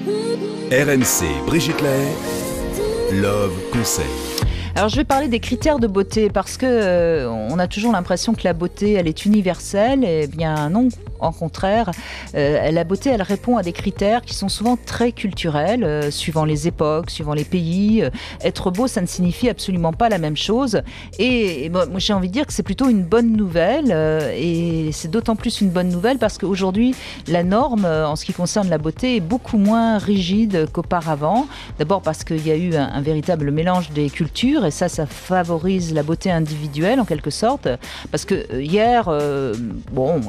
RMC, Brigitte Lahaie, Love Conseil. Alors je vais parler des critères de beauté parce que on a toujours l'impression que la beauté elle est universelle. Eh bien non, au contraire, la beauté elle répond à des critères qui sont souvent très culturels, suivant les époques, suivant les pays. Être beau ça ne signifie absolument pas la même chose. Et moi j'ai envie de dire que c'est plutôt une bonne nouvelle et c'est d'autant plus une bonne nouvelle parce qu'aujourd'hui la norme en ce qui concerne la beauté est beaucoup moins rigide qu'auparavant. D'abord parce qu'il y a eu un véritable mélange des cultures. Et ça favorise la beauté individuelle en quelque sorte, parce que hier,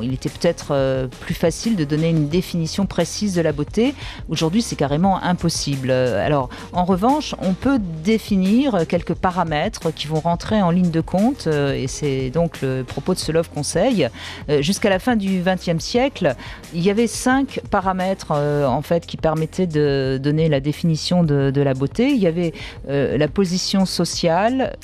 il était peut-être plus facile de donner une définition précise de la beauté. Aujourd'hui, c'est carrément impossible. Alors, en revanche, on peut définir quelques paramètres qui vont rentrer en ligne de compte, et c'est donc le propos de ce Love Conseil. Jusqu'à la fin du XXe siècle, il y avait 5 paramètres en fait qui permettaient de donner la définition de la beauté. Il y avait la position sociale,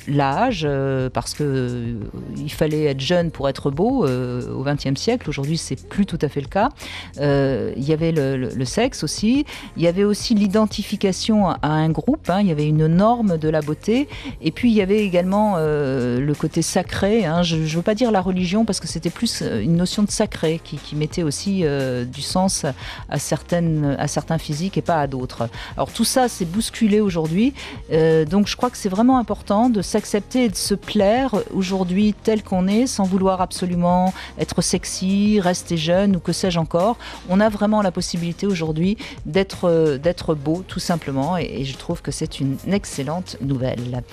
l'âge, parce que il fallait être jeune pour être beau au XXe siècle. Aujourd'hui, c'est plus tout à fait le cas. Il y avait le sexe aussi. Il y avait aussi l'identification à un groupe. Il y avait une norme de la beauté. Et puis, il y avait également le côté sacré. Je ne veux pas dire la religion parce que c'était plus une notion de sacré qui mettait aussi du sens à certains physiques et pas à d'autres. Alors, tout ça, c'est bousculé aujourd'hui. Donc, je crois que c'est vraiment important de s'accepter et de se plaire aujourd'hui tel qu'on est, sans vouloir absolument être sexy, rester jeune ou que sais-je encore. On a vraiment la possibilité aujourd'hui d'être beau tout simplement et je trouve que c'est une excellente nouvelle.